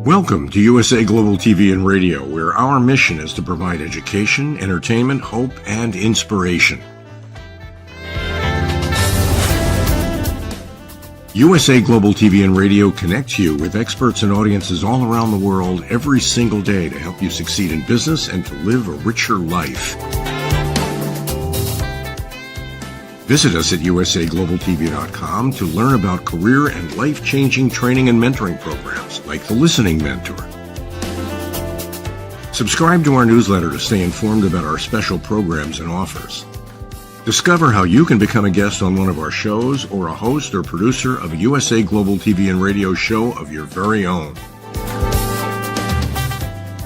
Welcome to USA Global TV and Radio, where our mission is to provide education, entertainment, hope, and inspiration. USA Global TV and Radio connects you with experts and audiences all around the world every single day to help you succeed in business and to live a richer life. Visit us at usaglobaltv.com to learn about career and life-changing training and mentoring programs like the Listening Mentor. Subscribe to our newsletter to stay informed about our special programs and offers. Discover how you can become a guest on one of our shows or a host or producer of a USA Global TV and Radio show of your very own.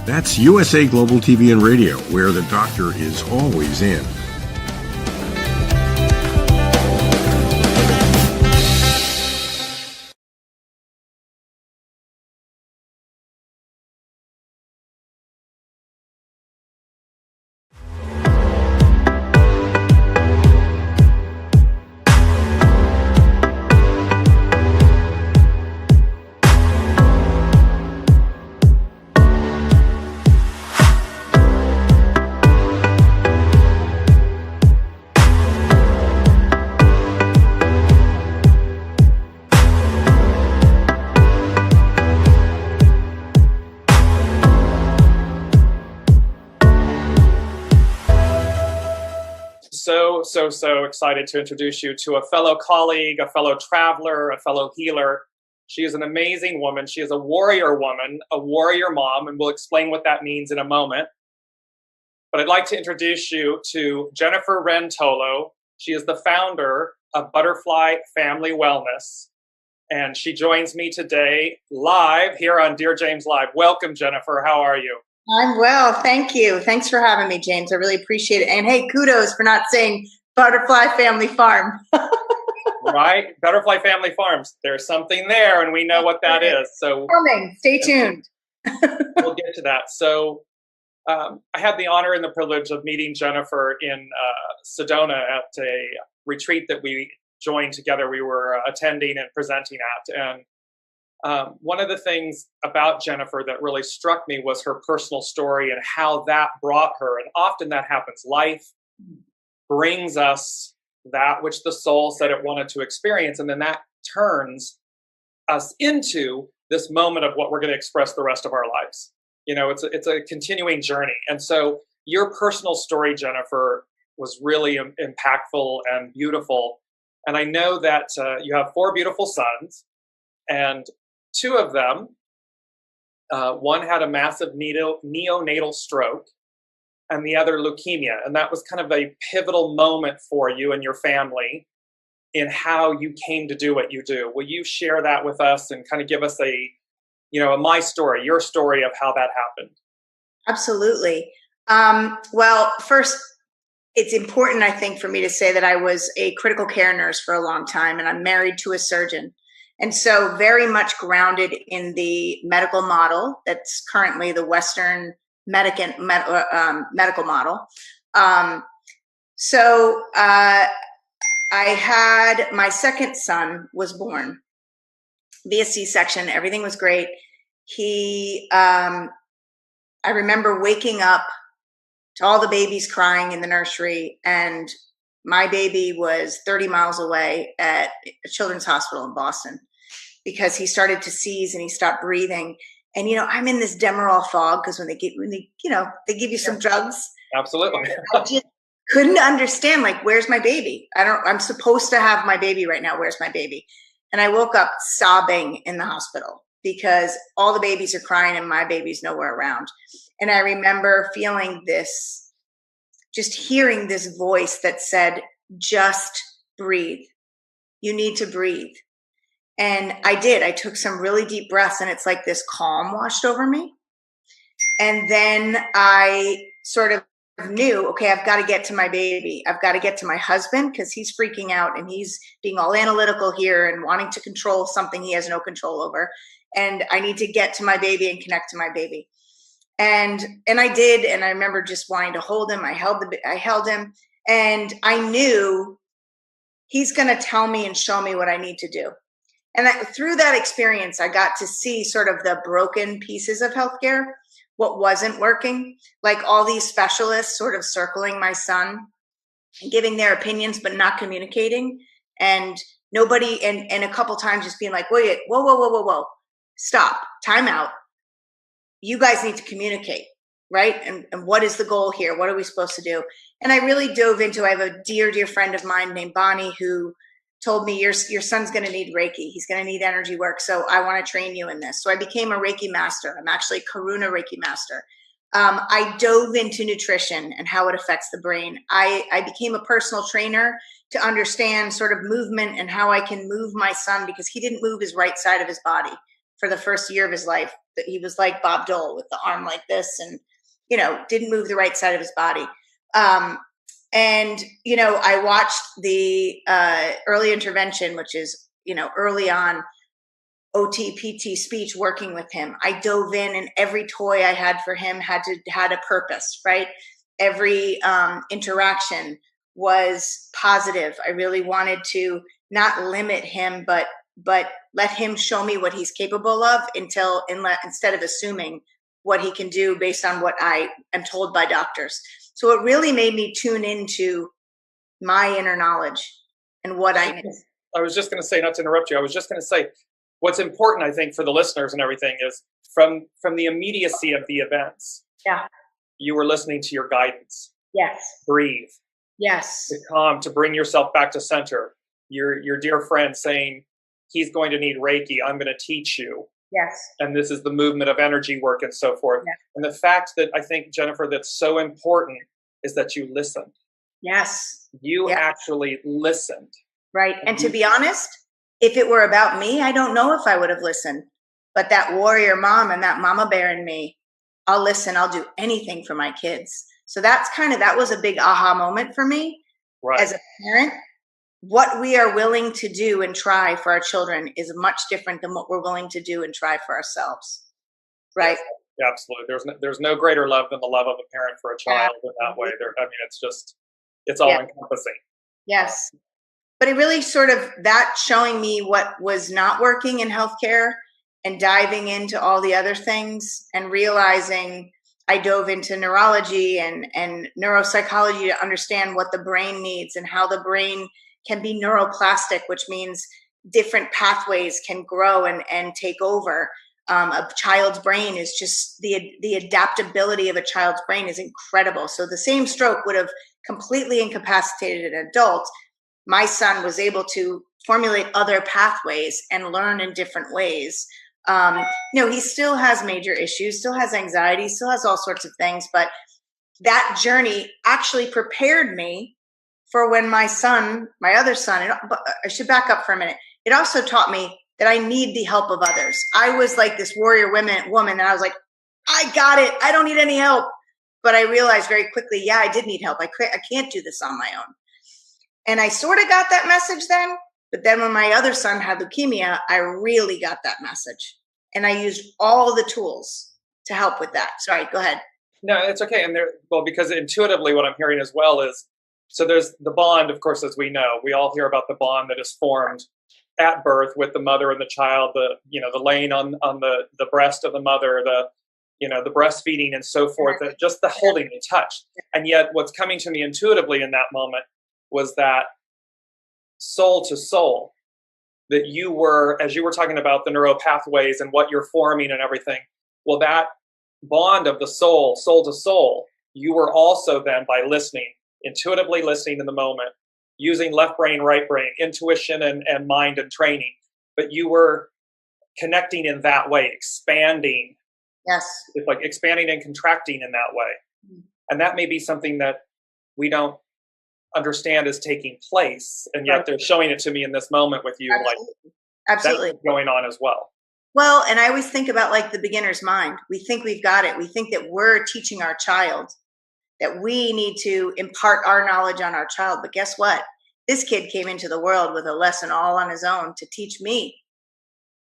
That's USA Global TV and Radio, where the doctor is always in. So excited to introduce you to a fellow colleague, a fellow traveler, a fellow healer. She is an amazing woman. She is a warrior woman, a warrior mom, and we'll explain what that means in a moment. But I'd like to introduce you to Jennifer Wren Tolo. She is the founder of Butterfly Family Wellness, and she joins me today live here on Dearjames Live. Welcome, Jennifer. How are you? I'm well, thank you. Thanks for having me, James. I really appreciate it. And hey, kudos for not saying Butterfly Family Farm. Right? Butterfly Family Farms. There's something there, and we know what that is. So coming. Stay tuned. We'll get to that. So I had the honor and the privilege of meeting Jennifer in Sedona at a retreat that we joined together. We were attending and presenting at. And one of the things about Jennifer that really struck me was her personal story and how that brought her. And often that happens. Life brings us that which the soul said it wanted to experience. And then that turns us into this moment of what we're going to express the rest of our lives. You know, it's a continuing journey. And so your personal story, Jennifer, was really impactful and beautiful. And I know that you have 4 beautiful sons, and 2 of them, one had a massive neonatal stroke and the other leukemia. And that was kind of a pivotal moment for you and your family in how you came to do what you do. Will you share that with us and kind of give us a my story, your story of how that happened? Absolutely. Well, first, it's important, I think, for me to say that I was a critical care nurse for a long time, and I'm married to a surgeon. And so very much grounded in the medical model that's currently the Western medical model. So I had my second son was born via C-section. Everything was great. I remember waking up to all the babies crying in the nursery, and my baby was 30 miles away at a children's hospital in Boston, because he started to seize and he stopped breathing. And, I'm in this Demerol fog, because when they give you some drugs. Absolutely. I just couldn't understand, like, where's my baby? I'm supposed to have my baby right now. Where's my baby? And I woke up sobbing in the hospital because all the babies are crying and my baby's nowhere around. And I remember feeling this, just hearing this voice that said, just breathe. You need to breathe. And I did. I took some really deep breaths, and it's like this calm washed over me. And then I sort of knew, okay, I've got to get to my baby. I've got to get to my husband, because he's freaking out and he's being all analytical here and wanting to control something he has no control over. And I need to get to my baby and connect to my baby. And I did. And I remember just wanting to hold him. I held him, and I knew he's going to tell me and show me what I need to do. And through that experience, I got to see sort of the broken pieces of healthcare, what wasn't working, like all these specialists sort of circling my son and giving their opinions, but not communicating. And nobody, and a couple times just being like, wait, whoa, stop, time out. You guys need to communicate, right? And what is the goal here? What are we supposed to do? And I really dove into, I have a dear friend of mine named Bonnie who told me, your son's going to need Reiki. He's going to need energy work. So I want to train you in this. So I became a Reiki master. I'm actually a Karuna Reiki master. I dove into nutrition and how it affects the brain. I became a personal trainer to understand sort of movement and how I can move my son, because he didn't move his right side of his body for the first year of his life. He was like Bob Dole with the arm like this and, didn't move the right side of his body. And, I watched the early intervention, which is, early on OT, PT, speech, working with him. I dove in, and every toy I had for him had a purpose, right? Every interaction was positive. I really wanted to not limit him, but let him show me what he's capable of instead of assuming what he can do based on what I am told by doctors. So it really made me tune into my inner knowledge and what I knew. I was just going to say, not to interrupt you, I was just going to say, what's important, I think, for the listeners and everything is from the immediacy of the events. Yeah. You were listening to your guidance. Yes. Breathe. Yes. To calm, to bring yourself back to center. Your dear friend saying, he's going to need Reiki, I'm going to teach you. Yes. And this is the movement of energy work and so forth. Yeah. And the fact that I think, Jennifer, that's so important is that you listened. Yes. You actually listened. Right. And to be honest, if it were about me, I don't know if I would have listened. But that warrior mom and that mama bear in me, I'll listen. I'll do anything for my kids. So that was a big aha moment for me as a parent. What we are willing to do and try for our children is much different than what we're willing to do and try for ourselves. Right. Yeah, absolutely. There's no greater love than the love of a parent for a child in that way. It's all encompassing. Yes. But it really sort of that showing me what was not working in healthcare and diving into all the other things and realizing I dove into neurology and neuropsychology to understand what the brain needs and how the brain can be neuroplastic, which means different pathways can grow and take over. A child's brain is just the adaptability of a child's brain is incredible. So the same stroke would have completely incapacitated an adult. My son was able to formulate other pathways and learn in different ways. He still has major issues, still has anxiety, still has all sorts of things, but that journey actually prepared me for when my other son, I should back up for a minute. It also taught me that I need the help of others. I was like this warrior woman, and I was like, I got it. I don't need any help. But I realized very quickly, I did need help. I can't do this on my own. And I sort of got that message then. But then when my other son had leukemia, I really got that message. And I used all the tools to help with that. Sorry, go ahead. No, it's okay. And because intuitively what I'm hearing as well is, so there's the bond, of course, as we know. We all hear about the bond that is formed at birth with the mother and the child, the laying on the breast of the mother, the breastfeeding and so forth, and just the holding, the touch. And yet what's coming to me intuitively in that moment was that soul to soul, that you were, as you were talking about the neural pathways and what you're forming and everything, well, that bond of the soul to soul, you were also then, by listening, intuitively listening in the moment, using left brain, right brain, intuition and mind and training, but you were connecting in that way, expanding. Yes. It's like expanding and contracting in that way. Mm-hmm. And that may be something that we don't understand is taking place, and yet they're showing it to me in this moment with you. Absolutely. That's going on as well. Well, and I always think about like the beginner's mind. We think we've got it. We think that we're teaching our child, that we need to impart our knowledge on our child. But guess what? This kid came into the world with a lesson all on his own to teach me.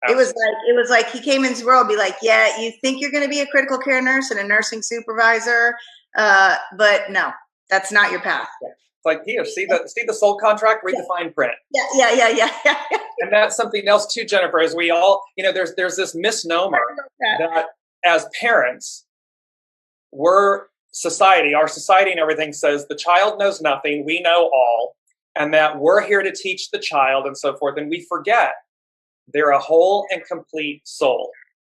Absolutely. It was like he came into the world, be like, yeah, you think you're going to be a critical care nurse and a nursing supervisor, but no, that's not your path. Yeah. It's like, here, see the soul contract, read the fine print. Yeah. And that's something else too, Jennifer, as we all, there's this misnomer that as parents, our society and everything says the child knows nothing, we know all, and that we're here to teach the child and so forth. And we forget they're a whole and complete soul.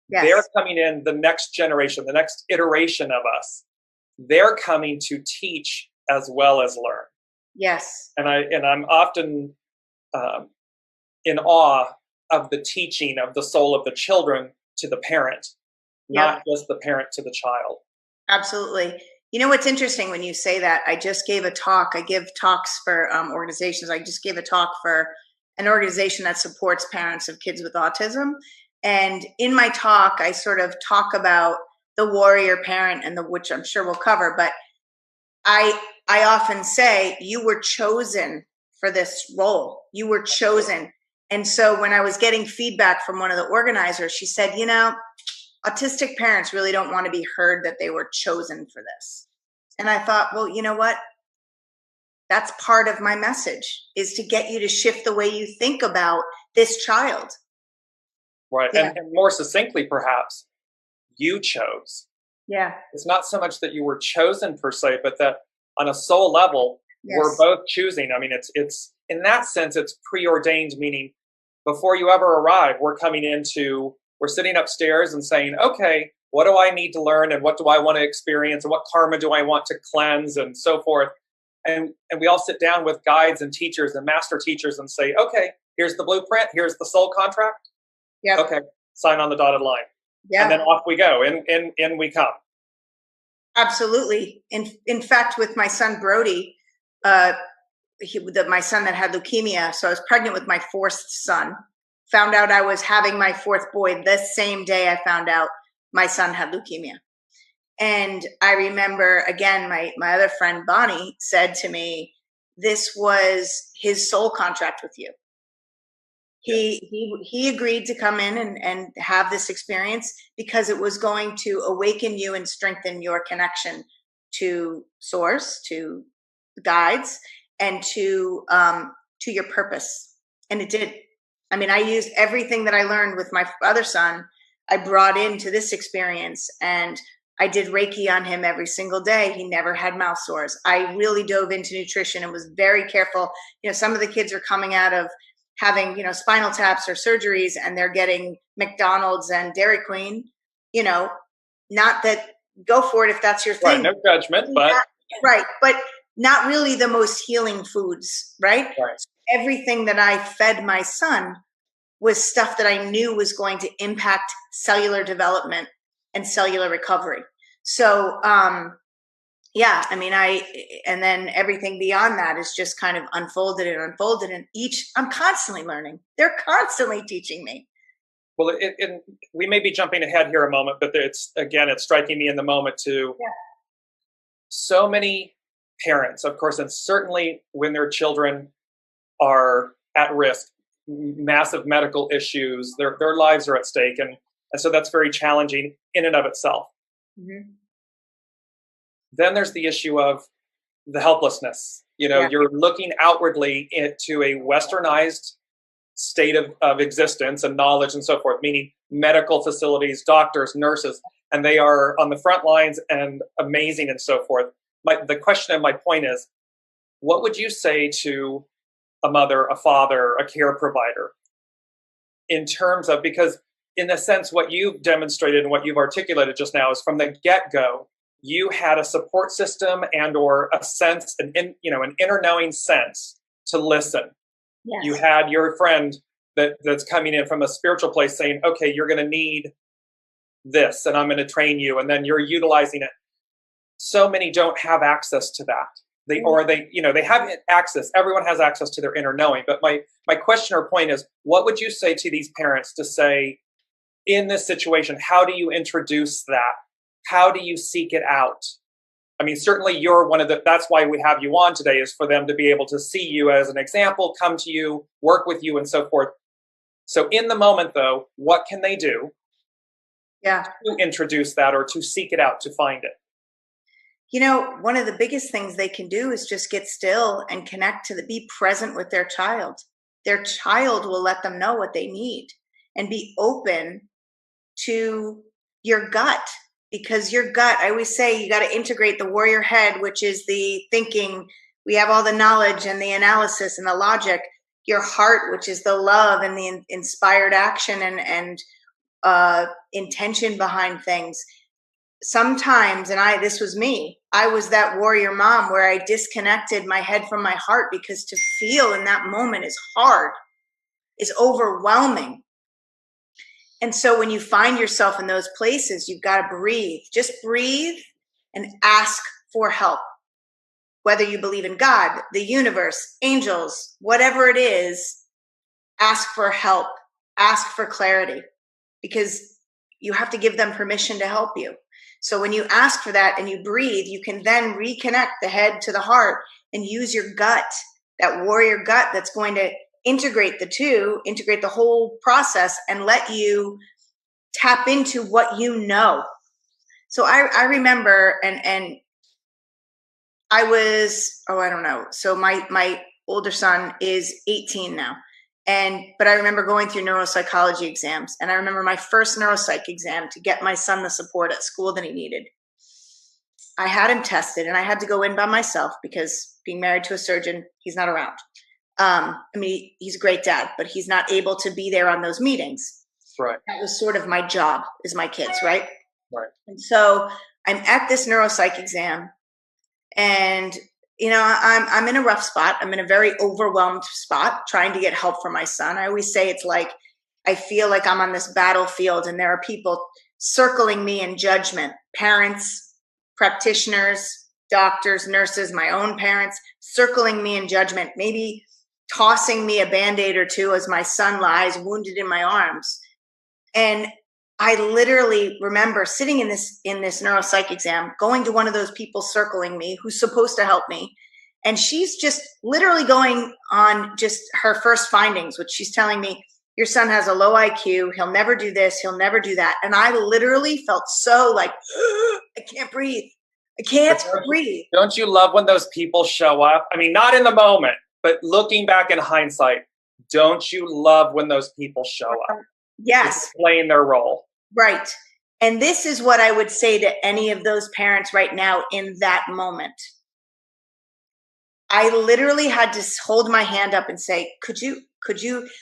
Yes. They're coming in the next generation, the next iteration of us. They're coming to teach as well as learn. Yes. And I'm often in awe of the teaching of the soul of the children to the parent, not just the parent to the child. Absolutely. You know what's interesting when you say that? I just gave a talk. I give talks for organizations. I just gave a talk for an organization that supports parents of kids with autism. And in my talk, I sort of talk about the warrior parent, which I'm sure we'll cover. But I often say, you were chosen for this role. You were chosen. And so when I was getting feedback from one of the organizers, she said, autistic parents really don't want to be heard that they were chosen for this. And I thought, well, you know what? That's part of my message, is to get you to shift the way you think about this child. Right. Yeah. And more succinctly, perhaps, you chose. Yeah. It's not so much that you were chosen per se, but that on a soul level, yes, we're both choosing. I mean, it's in that sense, it's preordained, meaning before you ever arrive, we're sitting upstairs and saying, okay, what do I need to learn, and what do I want to experience, and what karma do I want to cleanse, and so forth. And we all sit down with guides and teachers and master teachers and say, okay, here's the blueprint, here's the soul contract. Yeah. Okay, sign on the dotted line. Yeah. And then off we go, in we come. Absolutely. In fact, with my son Brody, my son that had leukemia, so I was pregnant with my fourth son, found out I was having my fourth boy the same day I found out my son had leukemia. And I remember, again, my other friend Bonnie said to me, this was his soul contract with you. He agreed to come in and have this experience because it was going to awaken you and strengthen your connection to source, to guides, and to your purpose. And it did. I mean, I used everything that I learned with my other son. I brought into this experience, and I did Reiki on him every single day. He never had mouth sores. I really dove into nutrition and was very careful. Some of the kids are coming out of having, spinal taps or surgeries, and they're getting McDonald's and Dairy Queen, not that, go for it if that's your thing. Right, no judgment, but. Right, but not really the most healing foods, right? Right. Everything that I fed my son was stuff that I knew was going to impact cellular development and cellular recovery. So, and then everything beyond that is just kind of unfolded, and I'm constantly learning. They're constantly teaching me. Well, we may be jumping ahead here a moment, but it's striking me in the moment too. Yeah. So many parents, of course, and certainly when their children are at risk, massive medical issues, their lives are at stake. And so that's very challenging in and of itself. Mm-hmm. Then there's the issue of the helplessness. You're looking outwardly into a westernized state of existence and knowledge and so forth, meaning medical facilities, doctors, nurses, and they are on the front lines and amazing and so forth. The question and my point is, what would you say to a mother, a father, a care provider in terms of, because in a sense, what you've demonstrated and what you've articulated just now is from the get-go, you had a support system and or a sense, an inner knowing sense to listen. Yes. You had your friend that's coming in from a spiritual place saying, okay, you're going to need this and I'm going to train you, and then you're utilizing it. So many don't have access to that. They have access. Everyone has access to their inner knowing. But my question or point is, what would you say to these parents to say, in this situation, how do you introduce that? How do you seek it out? I mean, certainly you're that's why we have you on today, is for them to be able to see you as an example, come to you, work with you, and so forth. So in the moment, though, what can they do to introduce that or to seek it out, to find it? One of the biggest things they can do is just get still and connect be present with their child. their child will let them know what they need, and be open to your gut. Because your gut, I always say, you got to integrate the warrior head, which is the thinking. We have all the knowledge and the analysis and the logic. Your heart, which is the love and the inspired action and intention behind things. Sometimes, and this was me, I was that warrior mom where I disconnected my head from my heart, because to feel in that moment is hard, is overwhelming. And so when you find yourself in those places, you've got to breathe. Just breathe and ask for help. Whether you believe in God, the universe, angels, whatever it is, ask for help, ask for clarity, because you have to give them permission to help you. So when you ask for that and you breathe, you can then reconnect the head to the heart and use your gut, that warrior gut that's going to integrate the two, integrate the whole process, and let you tap into what you know. So I remember, and I was, I don't know. So my older son is 18 now. But I remember going through neuropsychology exams, and I remember my first neuropsych exam to get my son the support at school that he needed. I had him tested, and I had to go in by myself because being married to a surgeon, he's not around. I mean, he's a great dad, but he's not able to be there on those meetings. Right. That was sort of my job, is my kids, right? Right. And so I'm at this neuropsych exam, and I'm in a rough spot. I'm in a very overwhelmed spot trying to get help for my son. I always say it's like I feel like I'm on this battlefield, and there are people circling me in judgment, parents, practitioners, doctors, nurses, my own parents, circling me in judgment, maybe tossing me a Band-Aid or two as my son lies wounded in my arms. And I literally remember sitting in this neuropsych exam, going to one of those people circling me who's supposed to help me. And she's just literally going on just her first findings, which she's telling me, your son has a low IQ. He'll never do this. He'll never do that. And I literally felt so like, I can't breathe. I can't breathe. Don't you love when those people show up? I mean, not in the moment, but looking back in hindsight, don't you love when those people show up? Yes. Playing their role. Right. And this is what I would say to any of those parents right now in that moment. I literally had to hold my hand up and say, could you,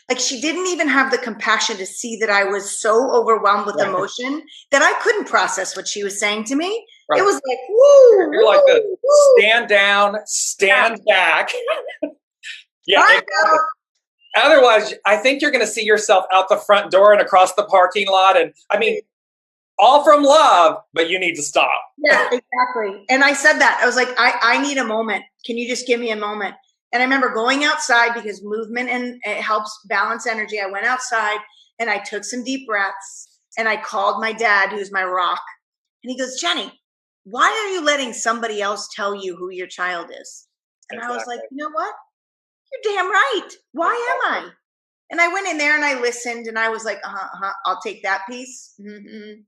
like, she didn't even have the compassion to see that I was so overwhelmed with emotion that I couldn't process what she was saying to me. Right. It was like, woo. You're like this. Stand down, stand back. Yeah. Exactly. Otherwise, I think you're going to see yourself out the front door and across the parking lot. And I mean, all from love, but you need to stop. Yeah, exactly. And I said that. I was like, I need a moment. Can you just give me a moment? And I remember going outside because movement and it helps balance energy. I went outside and I took some deep breaths and I called my dad, who's my rock. And he goes, Jenny, why are you letting somebody else tell you who your child is? And exactly. I was like, you know what? You're damn right. Why am I? And I went in there and I listened and I was like, I'll take that piece. Mm-hmm.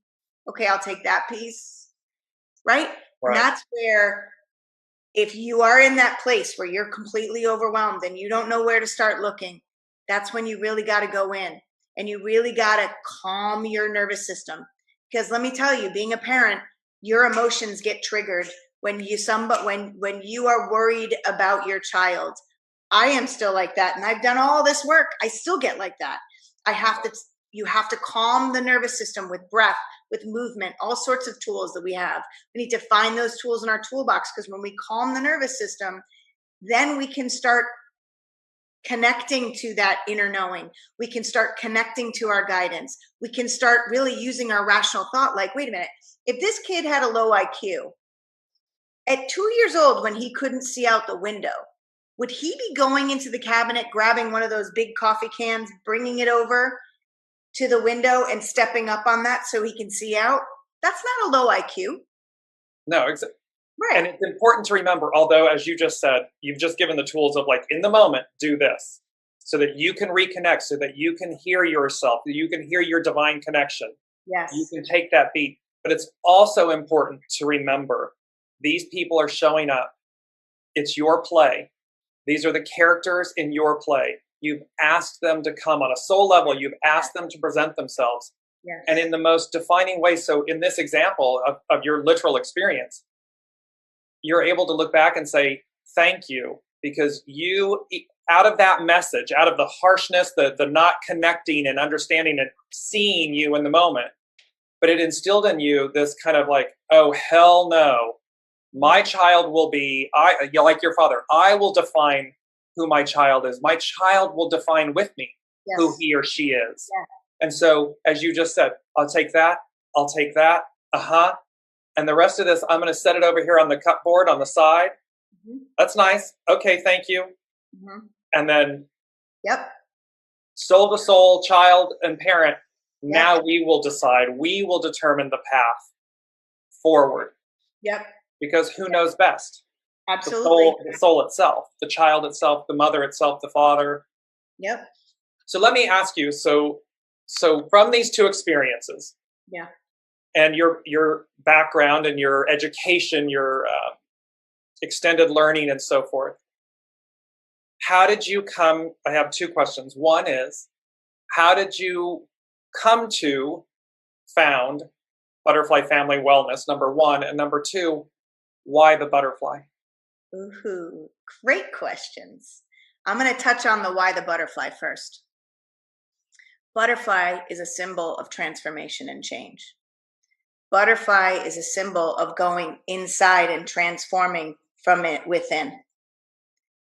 Okay, I'll take that piece. Right? And that's where, if you are in that place where you're completely overwhelmed and you don't know where to start looking, that's when you really got to go in and you really got to calm your nervous system. Because let me tell you, being a parent, your emotions get triggered when you are worried about your child. I am still like that. And I've done all this work. I still get like that. You have to calm the nervous system with breath, with movement, all sorts of tools that we have. We need to find those tools in our toolbox, because when we calm the nervous system, then we can start connecting to that inner knowing. We can start connecting to our guidance. We can start really using our rational thought. Like, wait a minute, if this kid had a low IQ, at 2 years old, when he couldn't see out the window, would he be going into the cabinet, grabbing one of those big coffee cans, bringing it over to the window and stepping up on that so he can see out? That's not a low IQ. No, exactly. Right. And it's important to remember, although, as you just said, you've just given the tools of, like, in the moment, do this, so that you can reconnect, so that you can hear yourself, that you can hear your divine connection. Yes. You can take that beat. But it's also important to remember, these people are showing up. It's your play. These are the characters in your play. You've asked them to come on a soul level. You've asked them to present themselves. Yes. And in the most defining way. So in this example of your literal experience, you're able to look back and say, thank you, because you, out of that message, out of the harshness, the not connecting and understanding and seeing you in the moment, but it instilled in you this kind of like, oh, hell no. My child will be, like your father, I will define who my child is. My child will define with me who he or she is. Yeah. And so, as you just said, I'll take that. I'll take that. And the rest of this, I'm going to set it over here on the cupboard on the side. Mm-hmm. That's nice. Okay, thank you. Mm-hmm. And then, soul to soul, child and parent. Now we will decide. We will determine the path forward. Yep. Because who knows best? Absolutely. The soul itself, the child itself, the mother itself, the father. Yep. So let me ask you. So from these two experiences, and your background and your education, your extended learning and so forth, how did you come? I have two questions. One is, how did you come to found Butterfly Family Wellness, number one, and number two, why the butterfly? Ooh, great questions. I'm going to touch on the why the butterfly first. Butterfly is a symbol of transformation and change. Butterfly is a symbol of going inside and transforming from it within,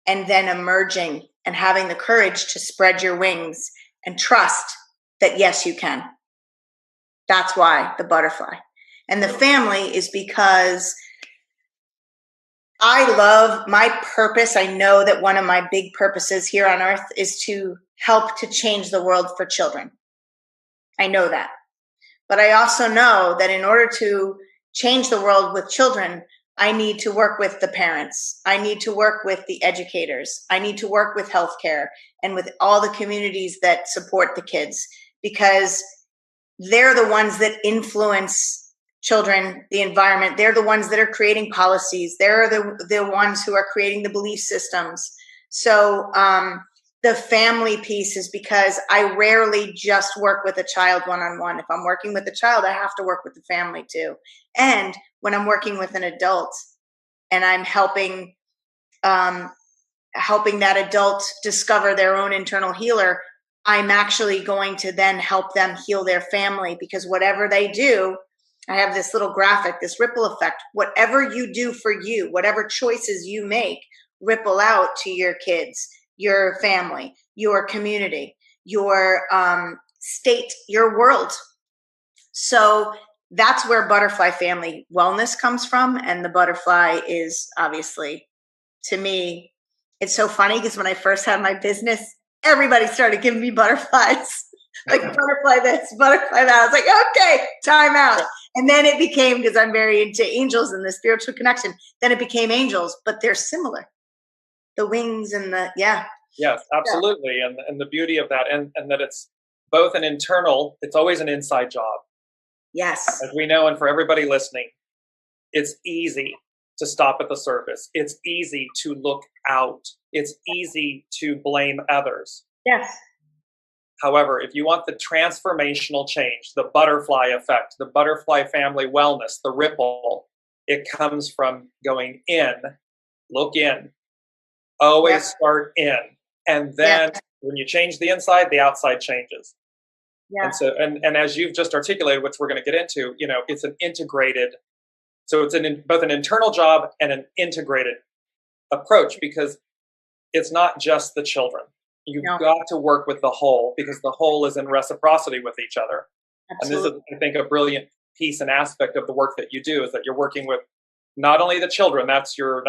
and then emerging and having the courage to spread your wings and trust that, yes, you can. That's why the butterfly. And the family is because I love my purpose. I know that one of my big purposes here on earth is to help to change the world for children. I know that. But I also know that in order to change the world with children, I need to work with the parents. I need to work with the educators. I need to work with healthcare and with all the communities that support the kids, because they're the ones that influence children, the environment. They're the ones that are creating policies. They're the ones who are creating the belief systems. So the family piece is because I rarely just work with a child one-on-one. If I'm working with a child, I have to work with the family too. And when I'm working with an adult and I'm helping that adult discover their own internal healer, I'm actually going to then help them heal their family, because whatever they do, I have this little graphic, this ripple effect. Whatever you do for you, whatever choices you make, ripple out to your kids, your family, your community, your state, your world. So that's where Butterfly Family Wellness comes from. And the butterfly is obviously, to me, it's so funny because when I first had my business, everybody started giving me butterflies. Like butterfly this, butterfly that. I was like, okay, time out. And then it became, because I'm very into angels and the spiritual connection, then it became angels, but they're similar. The wings and the, Yes, absolutely. And the beauty of that, and that it's both an internal, it's always an inside job. Yes. As we know, and for everybody listening, it's easy to stop at the surface. It's easy to look out. It's easy to blame others. Yes. However, if you want the transformational change, the butterfly effect, the butterfly family wellness, the ripple, it comes from going in, look in, always start in. And then when you change the inside, the outside changes. Yeah. And so, and as you've just articulated, which we're going to get into, it's an integrated, so it's both an internal job and an integrated approach, because it's not just the children. You've got to work with the whole, because the whole is in reciprocity with each other. Absolutely. And this is, I think, a brilliant piece and aspect of the work that you do, is that you're working with not only the children, that's your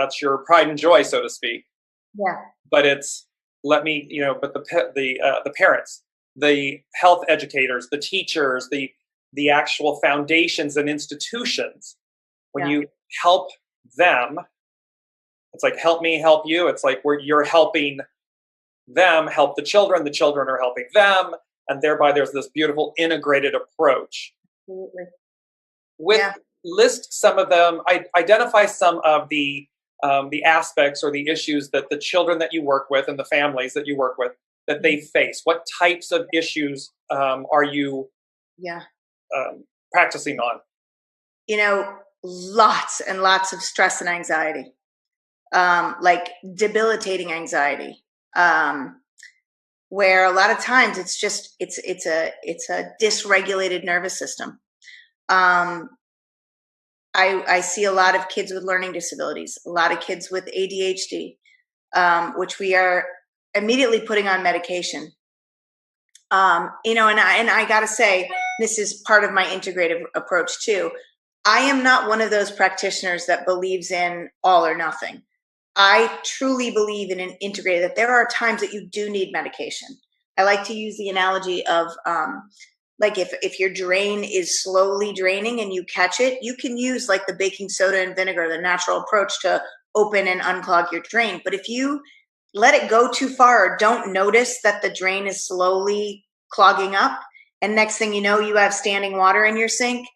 pride and joy, so to speak. Yeah. But it's, but the parents, the health educators, the teachers, the actual foundations and institutions. When you help them, it's like, help me, help you. It's like you're helping them help the children are helping them, and thereby there's this beautiful integrated approach. Absolutely. List some of them, identify some of the aspects or the issues that the children that you work with and the families that you work with that they face? What types of issues are you practicing on? Lots and lots of stress and anxiety, like debilitating anxiety, where a lot of times it's a dysregulated nervous system. I see a lot of kids with learning disabilities, a lot of kids with ADHD, which we are immediately putting on medication. And I got to say, this is part of my integrative approach too. I am not one of those practitioners that believes in all or nothing. I truly believe in an integrated, that there are times that you do need medication. I like to use the analogy of, like if your drain is slowly draining and you catch it, you can use like the baking soda and vinegar, the natural approach to open and unclog your drain. But if you let it go too far or don't notice that the drain is slowly clogging up, and next thing you know, you have standing water in your sink,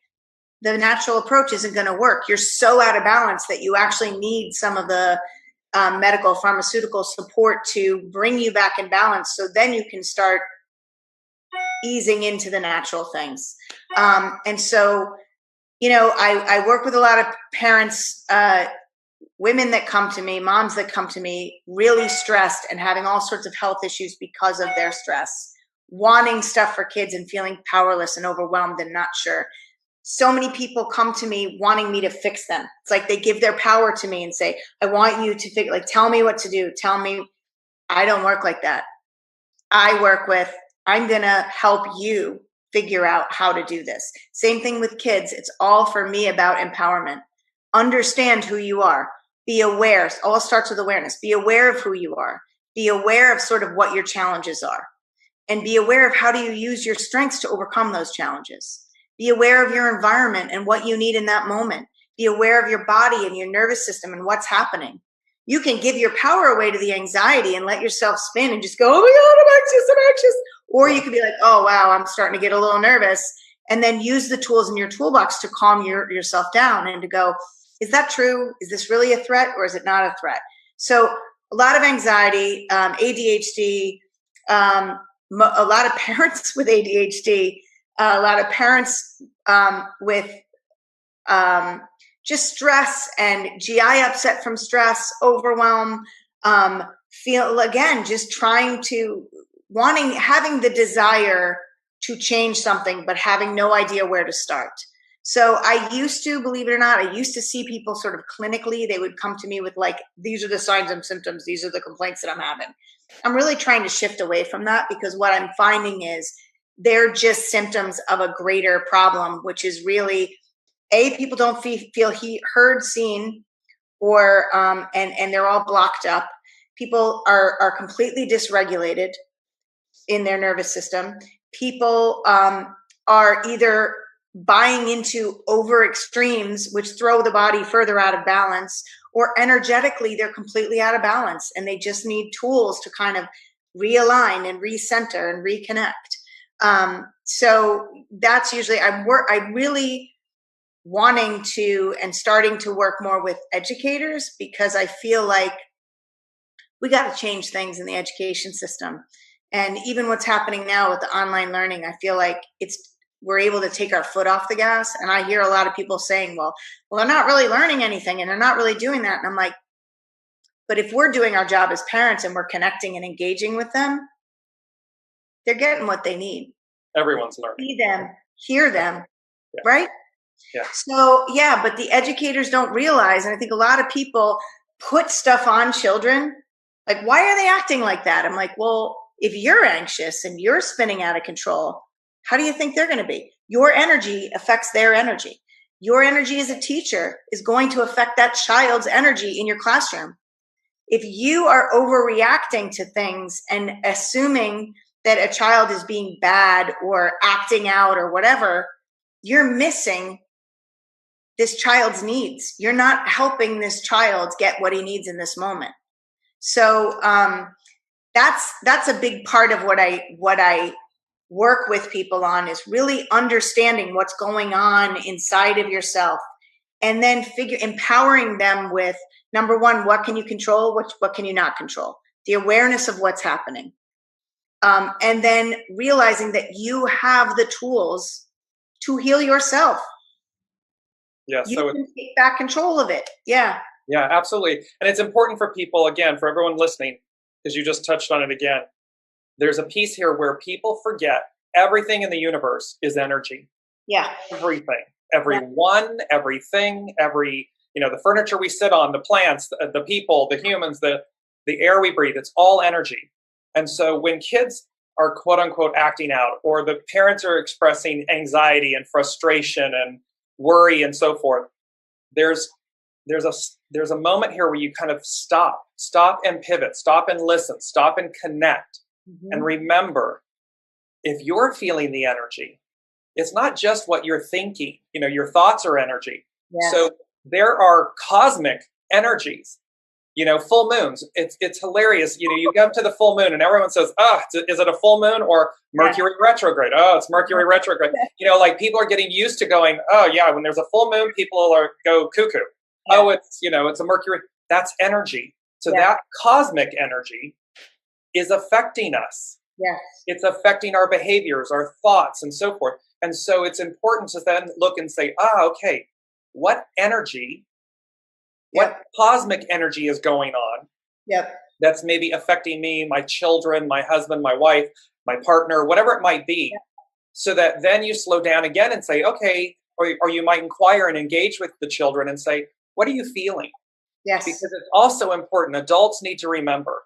the natural approach isn't going to work. You're so out of balance that you actually need some of the medical pharmaceutical support to bring you back in balance. So then you can start easing into the natural things. And so, I work with a lot of parents, women that come to me, moms that come to me really stressed and having all sorts of health issues because of their stress, wanting stuff for kids and feeling powerless and overwhelmed and not sure. So many people come to me wanting me to fix them. It's like they give their power to me and say, I want you to tell me what to do. Tell me. I don't work like that. I work with, I'm going to help you figure out how to do this. Same thing with kids. It's all for me about empowerment. Understand who you are. Be aware. It all starts with awareness. Be aware of who you are. Be aware of sort of what your challenges are. And be aware of how do you use your strengths to overcome those challenges. Be aware of your environment and what you need in that moment. Be aware of your body and your nervous system and what's happening. You can give your power away to the anxiety and let yourself spin and just go, oh my God, I'm anxious. Or you could be like, oh, wow, I'm starting to get a little nervous. And then use the tools in your toolbox to calm yourself down and to go, is that true? Is this really a threat or is it not a threat? So a lot of anxiety, ADHD, a lot of parents with ADHD, a lot of parents with just stress and GI upset from stress, overwhelm, feel again, just having the desire to change something, but having no idea where to start. So I used to, believe it or not, I used to see people sort of clinically, they would come to me with like, these are the signs and symptoms. These are the complaints that I'm having. I'm really trying to shift away from that because what I'm finding is they're just symptoms of a greater problem, which is really, people don't feel heard, seen, or and they're all blocked up. People are completely dysregulated in their nervous system. People are either buying into over extremes, which throw the body further out of balance, or energetically they're completely out of balance, and they just need tools to kind of realign and recenter and reconnect. So that's usually I'm really wanting to and starting to work more with educators because I feel like we got to change things in the education system. And even what's happening now with the online learning, I feel like we're able to take our foot off the gas. And I hear a lot of people saying, well, they're not really learning anything and they're not really doing that. And I'm like, but if we're doing our job as parents and we're connecting and engaging with them, they're getting what they need. Everyone's learning. See them, hear them, yeah. Right? Yeah. So, yeah, but the educators don't realize, and I think a lot of people put stuff on children. Like, why are they acting like that? I'm like, well, if you're anxious and you're spinning out of control, how do you think they're going to be? Your energy affects their energy. Your energy as a teacher is going to affect that child's energy in your classroom. If you are overreacting to things and assuming that a child is being bad or acting out or whatever, you're missing this child's needs. You're not helping this child get what he needs in this moment. So that's a big part of what I work with people on, is really understanding what's going on inside of yourself, and then empowering them with, number one, what can you control? What can you not control? The awareness of what's happening. And then realizing that you have the tools to heal yourself. Yeah, You so can take back control of it. Yeah. yeah, absolutely. And it's important for people, again, for everyone listening, because you just touched on it again. There's a piece here where people forget everything in the universe is energy. Yeah. Everything, everyone, everything, the furniture we sit on, the plants, the people, the humans, the air we breathe, it's all energy. And so when kids are quote unquote acting out, or the parents are expressing anxiety and frustration and worry and so forth, there's a moment here where you kind of stop and pivot, stop and listen, stop and connect, and remember, if you're feeling the energy, it's not just what you're thinking. Your thoughts are energy. Yes. So there are cosmic energies. Full moons. It's hilarious. You come to the full moon and everyone says, is it a full moon or Mercury retrograde? Oh, it's Mercury retrograde. Like people are getting used to going, oh yeah, when there's a full moon, people go cuckoo. Yeah. Oh, it's a Mercury. That's energy. So that cosmic energy is affecting us. Yes. It's affecting our behaviors, our thoughts, and so forth. And so it's important to then look and say, okay, what energy, what cosmic energy is going on that's maybe affecting me, my children, my husband, my wife, my partner, whatever it might be, so that then you slow down again and say, okay, or you might inquire and engage with the children and say, what are you feeling? Yes. Because it's also important. Adults need to remember,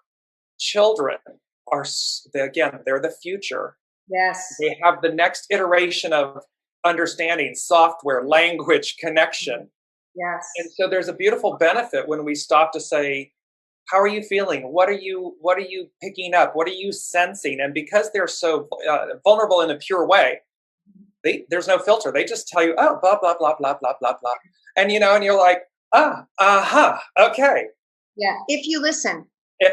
children are, again, they're the future. Yes. They have the next iteration of understanding, software, language, connection. Yes. And so there's a beautiful benefit when we stop to say, how are you feeling? What are you picking up? What are you sensing? And because they're so vulnerable in a pure way, there's no filter. They just tell you, oh, blah, blah, blah, blah, blah, blah, blah. And, and you're like, okay. Yeah. If you listen.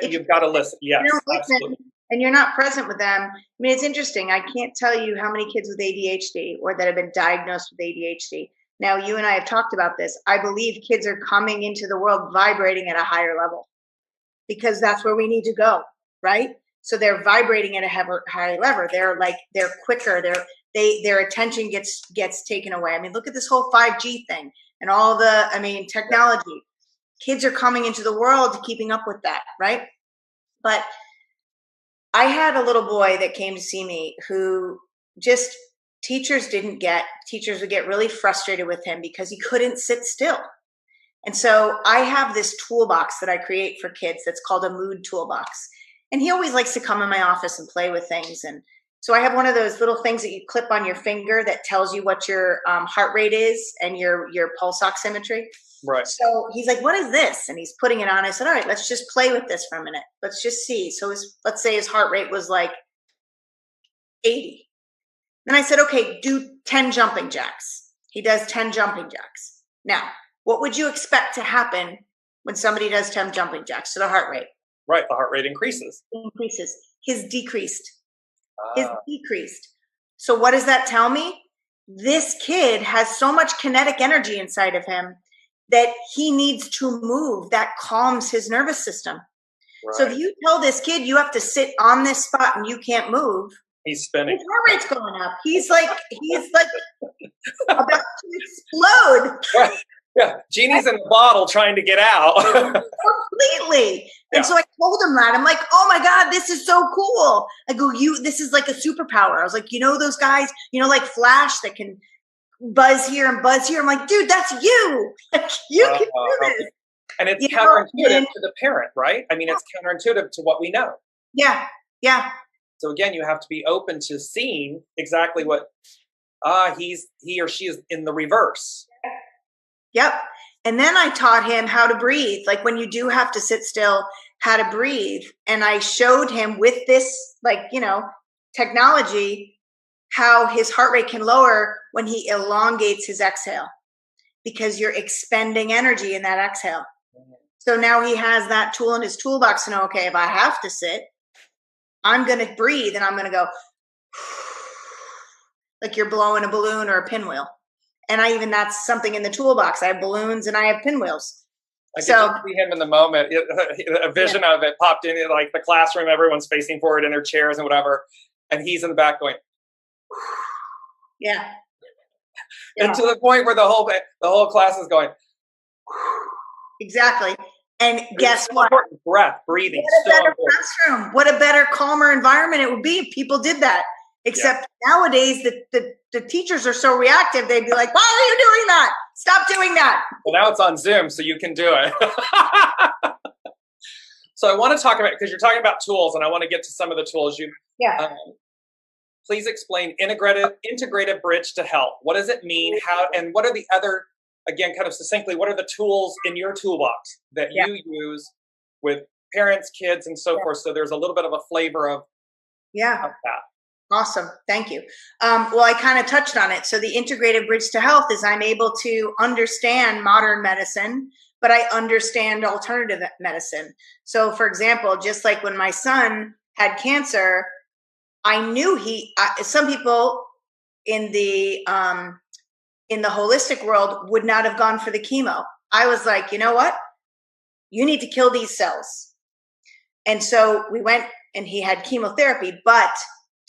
You've got to listen. Yes, absolutely. And you're not present with them. I mean, it's interesting. I can't tell you how many kids with ADHD or that have been diagnosed with ADHD. Now, you and I have talked about this. I believe kids are coming into the world vibrating at a higher level because that's where we need to go, right? So they're vibrating at a higher level. They're quicker. Their attention gets taken away. I mean, look at this whole 5G thing and all technology. Kids are coming into the world keeping up with that, right? But I had a little boy that came to see me who just teachers would get really frustrated with him because he couldn't sit still. And so I have this toolbox that I create for kids that's called a mood toolbox. And he always likes to come in my office and play with things. And so I have one of those little things that you clip on your finger that tells you what your heart rate is and your pulse oximetry. Right. So he's like, what is this? And he's putting it on. I said, all right, let's just play with this for a minute. Let's just see. So let's say his heart rate was like 80. Then I said, okay, do 10 jumping jacks. He does 10 jumping jacks. Now, what would you expect to happen when somebody does 10 jumping jacks to the heart rate? Right. The heart rate increases. His decreased. So what does that tell me? This kid has so much kinetic energy inside of him that he needs to move. That calms his nervous system. Right. So if you tell this kid you have to sit on this spot and you can't move, he's spinning. His heart rate's going up. He's like about to explode. Right. Yeah, genie's in the bottle trying to get out. Completely. And so I told him that. I'm like, oh my God, this is so cool. I go, this is like a superpower. I was like, those guys, like Flash that can buzz here and buzz here. I'm like, dude, that's you. Like, you can do this. And it's counterintuitive to the parent, right? I mean, it's counterintuitive to what we know. Yeah. Yeah. So again, you have to be open to seeing exactly what he or she is in the reverse. Yep. And then I taught him how to breathe. Like when you do have to sit still, how to breathe. And I showed him with this, technology, how his heart rate can lower when he elongates his exhale because you're expending energy in that exhale. So now he has that tool in his toolbox to know, okay, if I have to sit, I'm going to breathe and I'm going to go like you're blowing a balloon or a pinwheel. And that's something in the toolbox. I have balloons and I have pinwheels. I could just see him in the moment. A vision of it popped in, like the classroom, everyone's facing forward in their chairs and whatever. And he's in the back going, yeah. And to the point where the whole class is going, exactly. And guess what? Breath, breathing. What a better classroom. What a better, calmer environment it would be if people did that. Except nowadays, the teachers are so reactive. They'd be like, why are you doing that? Stop doing that. Well, now it's on Zoom, so you can do it. So I want to talk about, because you're talking about tools, and I want to get to some of the tools you. Yeah. Please explain integrative bridge to health. What does it mean? How, and what are the other, again, kind of succinctly, what are the tools in your toolbox that you use with parents, kids, and so forth? So there's a little bit of a flavor of that. Awesome. Thank you. Well, I kind of touched on it. So the integrative bridge to health is I'm able to understand modern medicine, but I understand alternative medicine. So for example, just like when my son had cancer, I knew some people in the holistic world would not have gone for the chemo. I was like, you know what? You need to kill these cells. And so we went and he had chemotherapy, but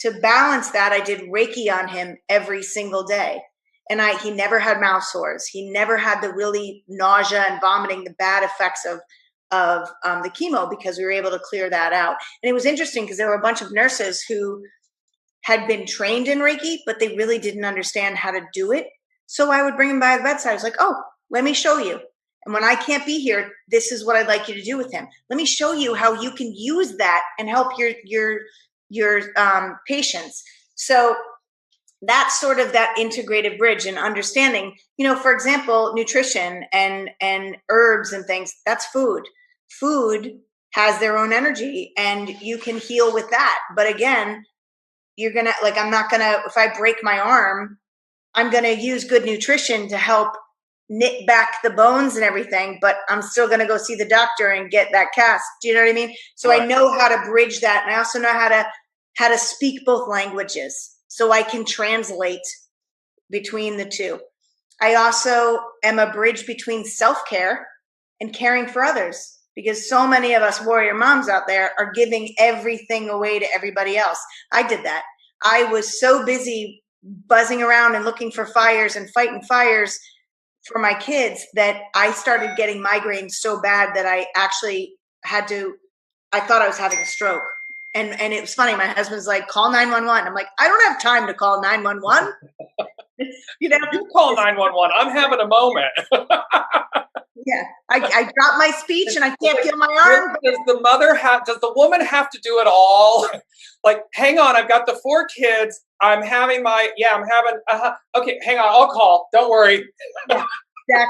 to balance that, I did Reiki on him every single day. And he never had mouth sores. He never had the really nausea and vomiting, the bad effects of the chemo, because we were able to clear that out. And it was interesting because there were a bunch of nurses who had been trained in Reiki, but they really didn't understand how to do it. So I would bring him by the bedside. I was like, oh, let me show you. And when I can't be here, this is what I'd like you to do with him. Let me show you how you can use that and help your patients. So that's sort of that integrative bridge and understanding, for example, nutrition and herbs and things, that's food. Food has their own energy and you can heal with that. But again, if I break my arm, I'm going to use good nutrition to help knit back the bones and everything, but I'm still going to go see the doctor and get that cast. Do you know what I mean? So I know how to bridge that. And I also know how to speak both languages so I can translate between the two. I also am a bridge between self-care and caring for others, because so many of us warrior moms out there are giving everything away to everybody else. I did that. I was so busy buzzing around and looking for fires and fighting fires for my kids that I started getting migraines so bad that I actually I thought I was having a stroke. And it was funny. My husband's like, call 911. I'm like, I don't have time to call 911. You call 911. I'm having a moment. Yeah. I dropped my speech and I can't feel my arm. Does the woman have to do it all? Like, hang on, I've got the 4 kids. I'm having okay, hang on, I'll call. Don't worry. Yeah,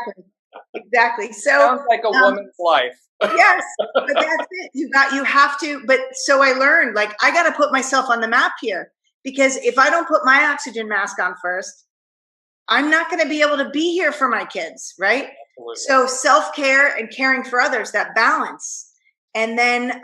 exactly. So sounds like a woman's life. Yes, but that's it. You have to. But so I learned, like, I got to put myself on the map here, because if I don't put my oxygen mask on first, I'm not going to be able to be here for my kids, right? Absolutely. So self-care and caring for others, that balance. And then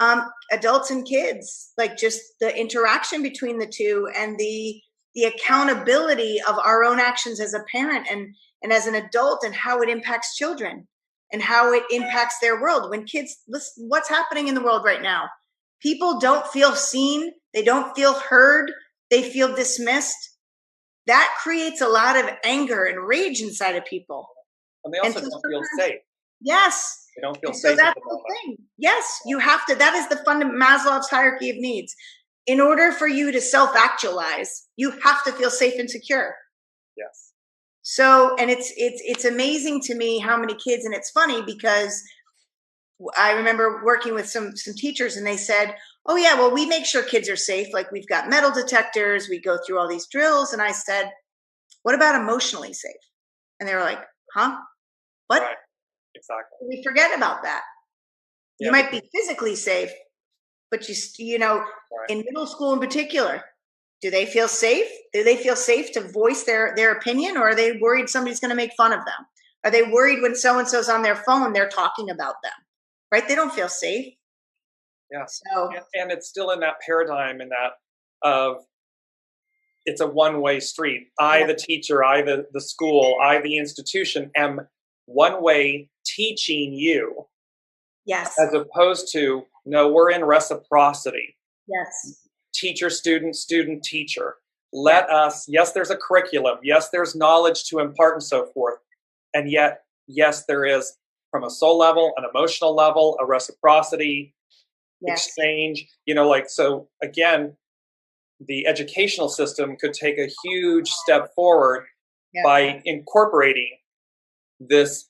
adults and kids, like just the interaction between the two and the accountability of our own actions as a parent and as an adult, and how it impacts children and how it impacts their world. When kids, listen, what's happening in the world right now? People don't feel seen. They don't feel heard. They feel dismissed. That creates a lot of anger and rage inside of people. And they also don't feel safe. Yes. They don't feel safe. So that's the thing. Yes, you have to. That is the Maslow's hierarchy of needs. In order for you to self-actualize, you have to feel safe and secure. Yes. So, and it's amazing to me how many kids, and it's funny because I remember working with some teachers, and they said, oh yeah, well, we make sure kids are safe. Like, we've got metal detectors, we go through all these drills. And I said, what about emotionally safe? And they were like, huh? What? Right. Exactly. We forget about that. Yeah. You might be physically safe, but right. In middle school in particular, do they feel safe? Do they feel safe to voice their opinion, or are they worried somebody's going to make fun of them? Are they worried when so-and-so's on their phone, they're talking about them, right? They don't feel safe. Yeah. So, and it's still in that paradigm, in that of it's a one-way street. I, the teacher, I, the school, I, the institution, am one way teaching you. Yes. As opposed to, no, we're in reciprocity. Yes. Teacher, student, student, teacher. Let us, yes, there's a curriculum. Yes, there's knowledge to impart and so forth. And yet, yes, there is, from a soul level, an emotional level, a reciprocity, exchange, so again, the educational system could take a huge step forward by incorporating this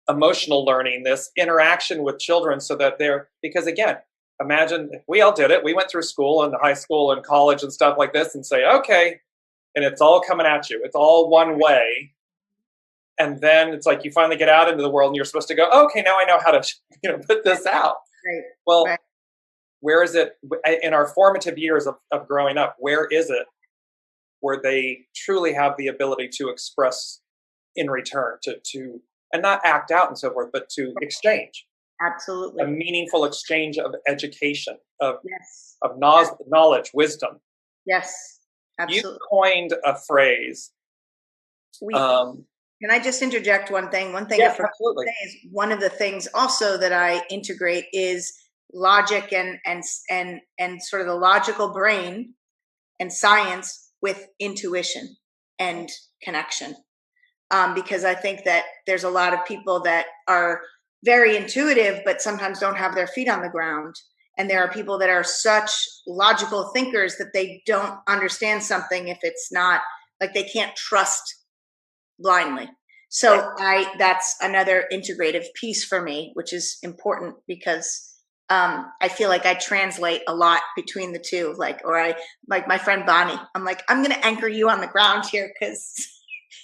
emotional learning, this interaction with children, so that because again, imagine if we all did it. We went through school and high school and college and stuff like this and say, okay, and it's all coming at you. It's all one way. And then it's like you finally get out into the world and you're supposed to go, okay, now I know how to put this out. Right. Well, where is it in our formative years of growing up? Where is it where they truly have the ability to express in return, to and not act out and so forth, but to exchange? Absolutely. A meaningful exchange of education, of Yes. knowledge, wisdom. Yes, absolutely. You coined a phrase. Can I just interject one thing? One thing Yes, absolutely. is one of the things also that I integrate is logic and sort of the logical brain and science with intuition and connection. Because I think that there's a lot of people that are very intuitive, but sometimes don't have their feet on the ground. And there are people that are such logical thinkers that they don't understand something if it's not, like, they can't trust blindly. So that's another integrative piece for me, which is important because I feel like I translate a lot between the two. Like my friend Bonnie, I'm like, I'm going to anchor you on the ground here because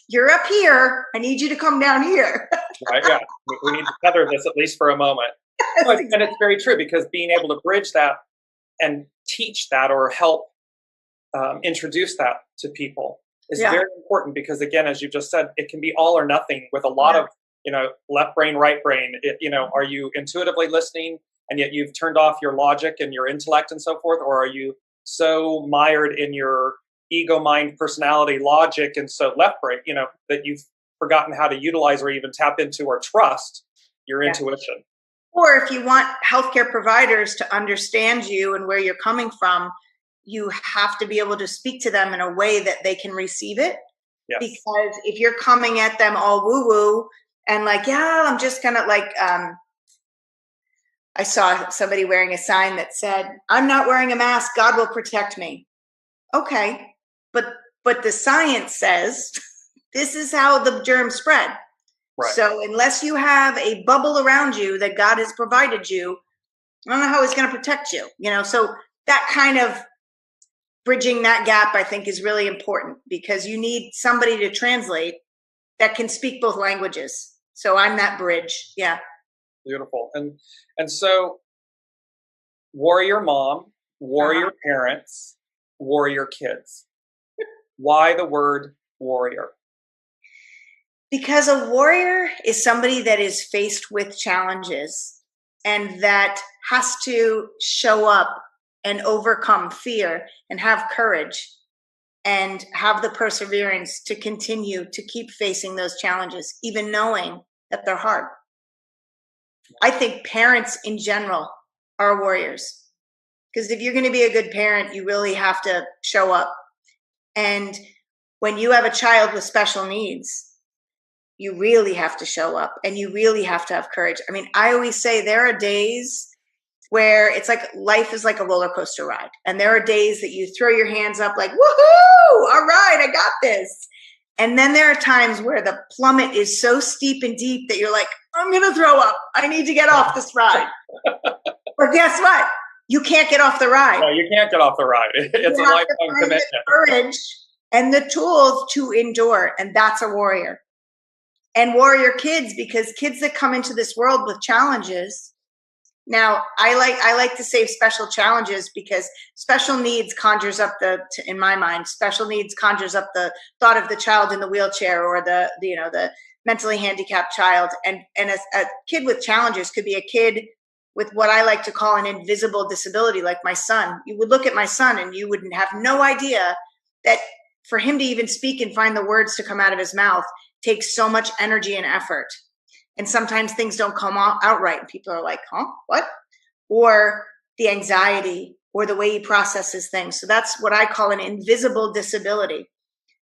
you're up here. I need you to come down here. Right, yeah. We need to tether this at least for a moment. And it's very true, because being able to bridge that and teach that or help introduce that to people is very important, because again, as you just said, it can be all or nothing with a lot of, left brain, right brain. Are you intuitively listening and yet you've turned off your logic and your intellect and so forth? Or are you so mired in your ego, mind, personality, logic, and so left brain, that you've forgotten how to utilize or even tap into or trust your intuition? Or if you want healthcare providers to understand you and where you're coming from, you have to be able to speak to them in a way that they can receive it. Yes. Because if you're coming at them all woo-woo and like, I'm just kind of like, I saw somebody wearing a sign that said, I'm not wearing a mask, God will protect me. Okay. But the science says this is how the germs spread. Right. So unless you have a bubble around you that God has provided you, I don't know how he's going to protect you. So that kind of bridging that gap, I think, is really important, because you need somebody to translate that can speak both languages. So I'm that bridge. Yeah. Beautiful. And so warrior mom, warrior parents, warrior kids. Why the word warrior? Because a warrior is somebody that is faced with challenges and that has to show up and overcome fear and have courage and have the perseverance to continue to keep facing those challenges, even knowing that they're hard. I think parents in general are warriors, because if you're going to be a good parent, you really have to show up. And when you have a child with special needs, you really have to show up and you really have to have courage. I mean, I always say there are days where it's like life is like a roller coaster ride. And there are days that you throw your hands up like, woohoo, all right, I got this. And then there are times where the plummet is so steep and deep that you're like, I'm going to throw up. I need to get off this ride. But guess what? You can't get off the ride. No, you can't get off the ride. It's a lifetime commitment. Courage and the tools to endure. And that's a warrior. And warrior kids, because kids that come into this world with challenges. Now, I like to say special challenges, because special needs conjures up in my mind, special needs conjures up the thought of the child in the wheelchair or the mentally handicapped child. And a kid with challenges could be a kid with what I like to call an invisible disability, like my son. You would look at my son and you wouldn't have no idea that for him to even speak and find the words to come out of his mouth takes so much energy and effort. And sometimes things don't come out right. And people are like, huh, what? Or the anxiety or the way he processes things. So that's what I call an invisible disability.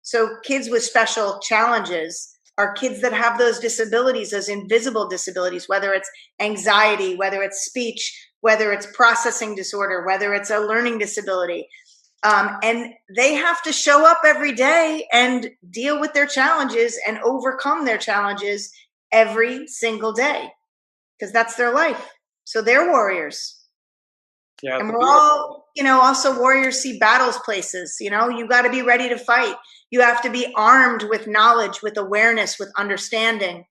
So kids with special challenges are kids that have those disabilities, those invisible disabilities, whether it's anxiety, whether it's speech, whether it's processing disorder, whether it's a learning disability. And they have to show up every day and deal with their challenges and overcome their challenges every single day, because that's their life. So they're warriors. Yeah, and we're all, also warriors see battles places. You got to be ready to fight. You have to be armed with knowledge, with awareness, with understanding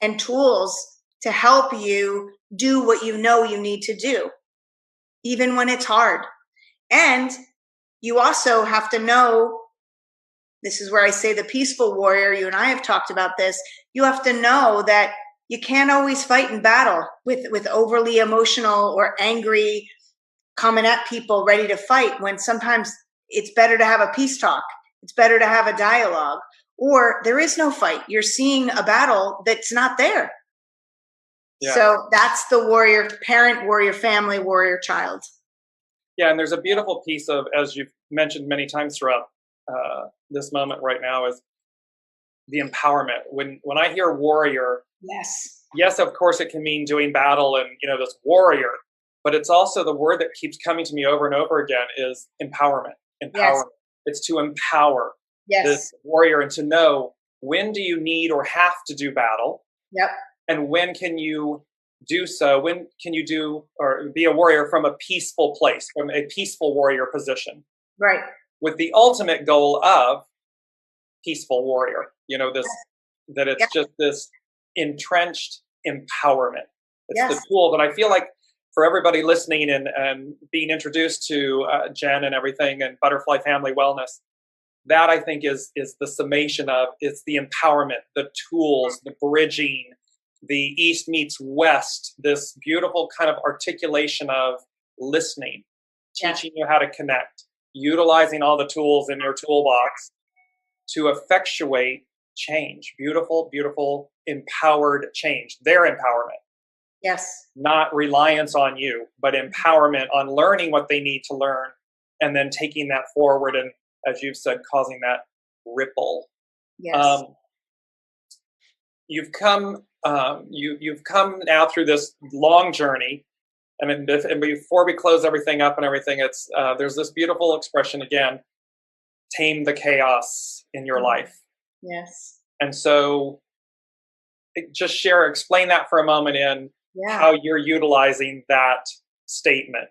and tools to help you do what you know you need to do, even when it's hard. And you also have to know, this is where I say the peaceful warrior, you and I have talked about this, you have to know that you can't always fight in battle with overly emotional or angry, coming at people ready to fight, when sometimes it's better to have a peace talk. It's better to have a dialogue, or there is no fight. You're seeing a battle that's not there. Yeah. So that's the warrior parent, warrior family, warrior child. Yeah, and there's a beautiful piece of, as you've mentioned many times throughout this moment right now, is the empowerment. When I hear warrior, yes, of course it can mean doing battle and this warrior, but it's also the word that keeps coming to me over and over again is empowerment. Empowerment. Yes. It's to empower this warrior and to know when do you need or have to do battle. Yep. And when can you do so? When can you do or be a warrior from a peaceful place, from a peaceful warrior position? Right. With the ultimate goal of peaceful warrior, that it's just this entrenched empowerment. It's the tool that I feel like for everybody listening and being introduced to Jen and everything and Butterfly Family Wellness, that I think is the summation of, it's the empowerment, the tools, the bridging, the East meets West, this beautiful kind of articulation of listening, teaching you how to connect, utilizing all the tools in your toolbox to effectuate change. Beautiful, beautiful, empowered change. Their empowerment. Yes. Not reliance on you, but empowerment on learning what they need to learn and then taking that forward and, as you've said, causing that ripple. Yes. You've come now through this long journey, and before we close everything up and everything, it's there's this beautiful expression again: tame the chaos in your life. Yes. And so, just explain that for a moment in how you're utilizing that statement.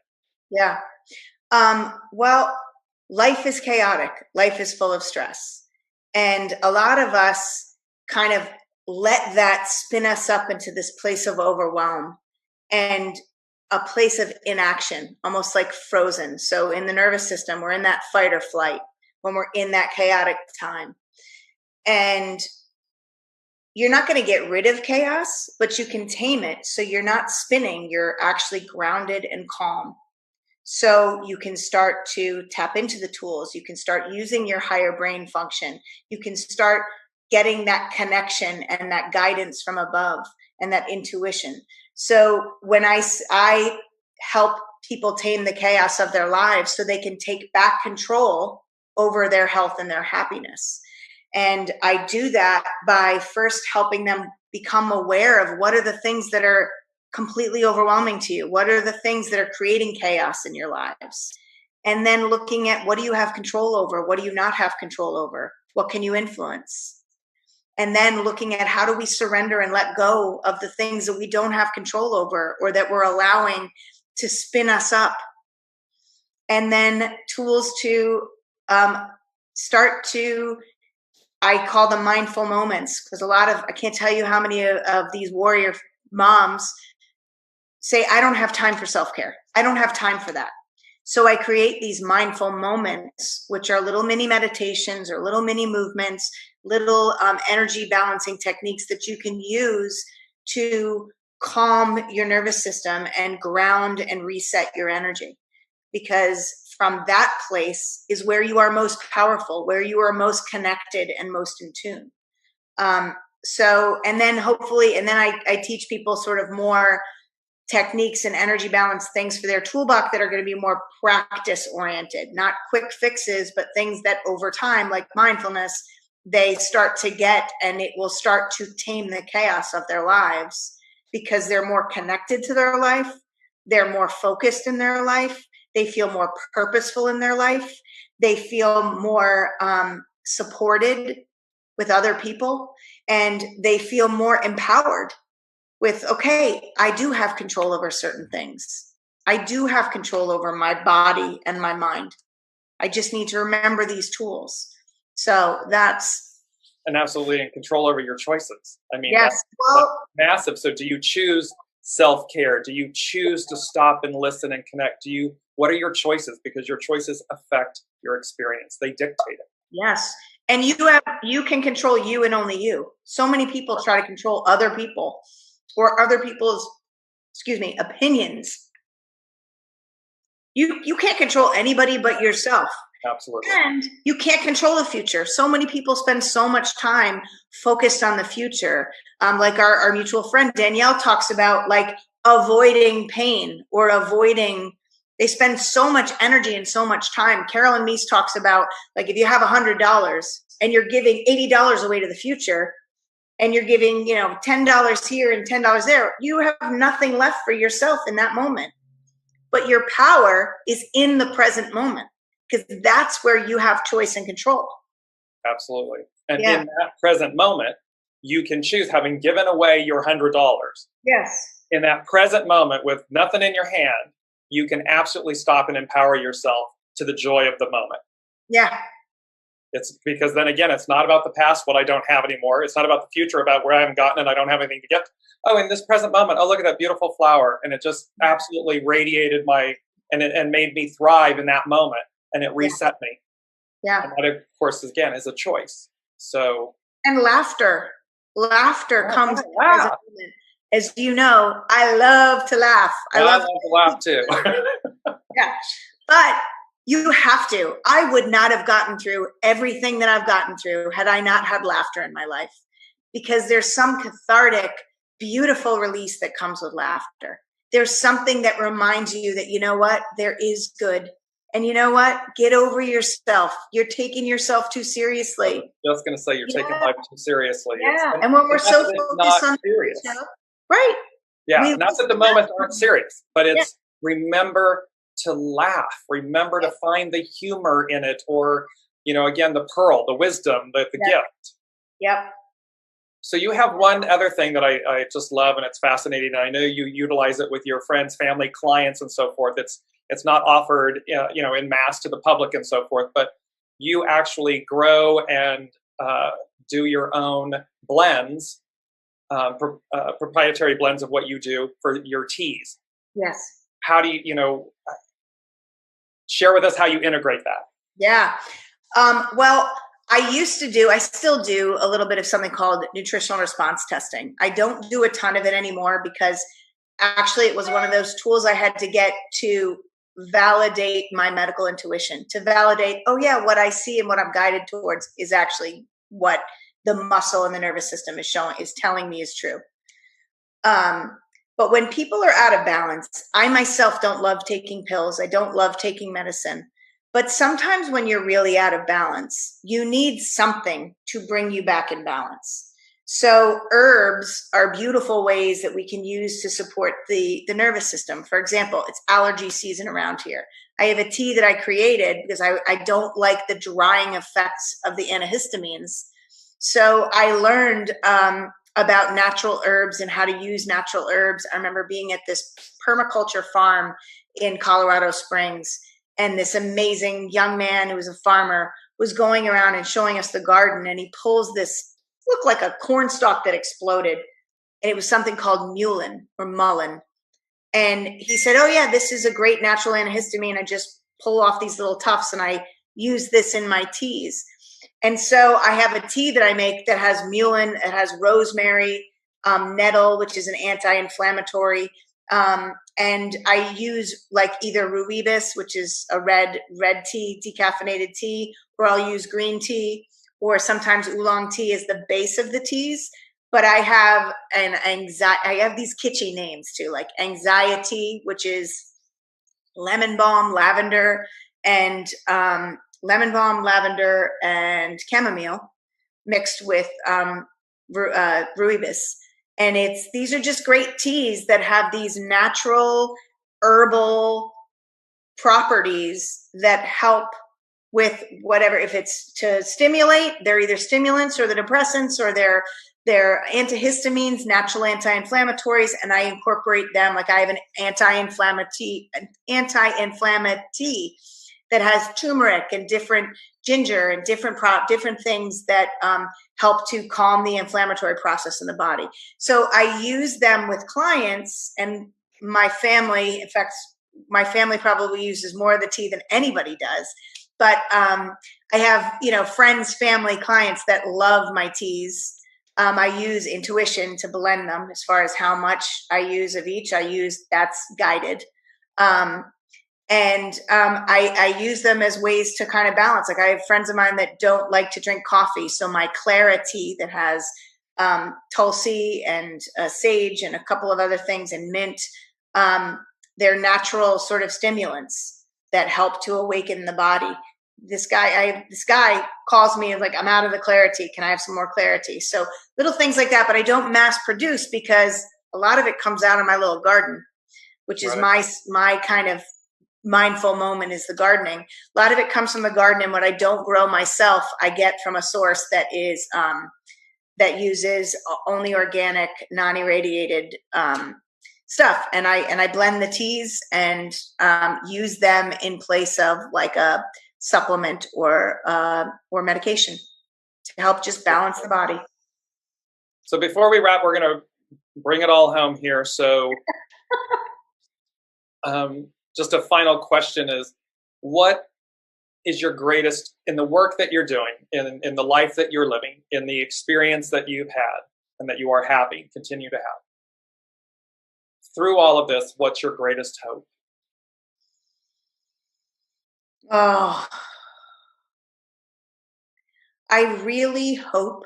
Yeah. Well, life is chaotic. Life is full of stress, and a lot of us kind of let that spin us up into this place of overwhelm and a place of inaction, almost like frozen. So in the nervous system, we're in that fight or flight when we're in that chaotic time. And you're not going to get rid of chaos, but you can tame it. So you're not spinning, you're actually grounded and calm. So you can start to tap into the tools. You can start using your higher brain function. You can start getting that connection and that guidance from above and that intuition. So when I help people tame the chaos of their lives so they can take back control over their health and their happiness. And I do that by first helping them become aware of what are the things that are completely overwhelming to you. What are the things that are creating chaos in your lives? And then looking at, what do you have control over? What do you not have control over? What can you influence? And then looking at, how do we surrender and let go of the things that we don't have control over or that we're allowing to spin us up? And then tools to start to, I call them mindful moments, because I can't tell you how many of these warrior moms say, I don't have time for self-care. I don't have time for that. So I create these mindful moments, which are little mini meditations or little mini movements, little energy balancing techniques that you can use to calm your nervous system and ground and reset your energy. Because from that place is where you are most powerful, where you are most connected and most in tune. So, and then hopefully, and then I teach people sort of more techniques and energy balance things for their toolbox that are going to be more practice oriented, not quick fixes, but things that over time, like mindfulness, they start to get, and it will start to tame the chaos of their lives because they're more connected to their life. They're more focused in their life. They feel more purposeful in their life. They feel more supported with other people, and they feel more empowered with, okay, I do have control over certain things. I do have control over my body and my mind. I just need to remember these tools. So that's... And absolutely in control over your choices. I mean, yes, that's massive. So do you choose self-care? Do you choose to stop and listen and connect? What are your choices? Because your choices affect your experience. They dictate it. Yes. And you can control you and only you. So many people try to control other people or other people's, opinions. You can't control anybody but yourself. Absolutely. And you can't control the future. So many people spend so much time focused on the future. Like our mutual friend Danielle talks about, like avoiding pain or they spend so much energy and so much time. Carolyn Meese talks about, like, if you have $100 and you're giving $80 away to the future, and you're giving, $10 here and $10 there, you have nothing left for yourself in that moment. But your power is in the present moment, because that's where you have choice and control. Absolutely. And in that present moment, you can choose, having given away your $100. Yes. In that present moment with nothing in your hand, you can absolutely stop and empower yourself to the joy of the moment. Yeah. It's because then again, it's not about the past, what I don't have anymore. It's not about the future, about where I haven't gotten and I don't have anything to get. Oh, in this present moment, oh, look at that beautiful flower. And it just absolutely radiated and made me thrive in that moment. And it reset me. Yeah. And that, of course, again, is a choice. So. And laughter comes as you know, I love to laugh. I love to laugh too. Yeah. But you have to. I would not have gotten through everything that I've gotten through had I not had laughter in my life, because there's some cathartic, beautiful release that comes with laughter. There's something that reminds you that, you know what, there is good. And you know what? Get over yourself. You're taking yourself too seriously. I was just going to say you're taking life too seriously. Yeah. And when we're so focused on serious. Right. Yeah. Not that the moments aren't serious, but it's remember to laugh. Remember to find the humor in it, or, again, the pearl, the wisdom, the gift. Yep. So you have one other thing that I just love, and it's fascinating. And I know you utilize it with your friends, family, clients, and so forth. It's not offered, in mass to the public and so forth, but you actually grow and do your own blends, proprietary blends of what you do for your teas. Yes. How do you, share with us how you integrate that? Yeah. Well, I still do a little bit of something called nutritional response testing. I don't do a ton of it anymore because actually it was one of those tools I had to get to validate my medical intuition, to validate, oh yeah, what I see and what I'm guided towards is actually what the muscle and the nervous system is telling me is true. But when people are out of balance, I myself don't love taking pills. I don't love taking medicine. But sometimes when you're really out of balance, you need something to bring you back in balance. So herbs are beautiful ways that we can use to support the nervous system. For example, it's allergy season around here. I have a tea that I created because I don't like the drying effects of the antihistamines. So I learned about natural herbs and how to use natural herbs. I remember being at this permaculture farm in Colorado Springs, and this amazing young man who was a farmer was going around and showing us the garden, and he pulls this, looked like a corn stalk that exploded, and it was something called mullein. And he said, oh yeah, this is a great natural antihistamine. I just pull off these little tufts and I use this in my teas. And so I have a tea that I make that has mullein, it has rosemary, nettle, which is an anti-inflammatory, and I use like either rooibos, which is a red tea, decaffeinated tea, or I'll use green tea, or sometimes oolong tea is the base of the teas. but I have an anxiety. I have these kitschy names too, like anxiety, which is lemon balm, lavender, and chamomile mixed with rooibos. And these are just great teas that have these natural herbal properties that help with whatever. If it's to stimulate, they're either stimulants or the depressants, or they're antihistamines, natural anti-inflammatories, and I incorporate them. Like I have an anti-inflammatory that has turmeric and different ginger and different things that help to calm the inflammatory process in the body. So I use them with clients, and my family, in fact, my family probably uses more of the tea than anybody does. But I have, friends, family, clients that love my teas. I use intuition to blend them. As far as how much I use of each, that's guided. I use them as ways to kind of balance. Like I have friends of mine that don't like to drink coffee. So my Clara tea that has tulsi and sage and a couple of other things and mint, they're natural sort of stimulants that help to awaken the body. This guy calls me and like, I'm out of the clarity. Can I have some more clarity? So little things like that, but I don't mass produce because a lot of it comes out of my little garden, which is my kind of mindful moment is the gardening. A lot of it comes from the garden, and what I don't grow myself, I get from a source that is that uses only organic, non-irradiated stuff. And I blend the teas and use them in place of like a supplement or medication to help just balance the body. So before we wrap, we're going to bring it all home here. So just a final question is, what is your greatest, in the work that you're doing, in the life that you're living, in the experience that you've had and that you are happy, continue to have? Through all of this, what's your greatest hope? Oh, I really hope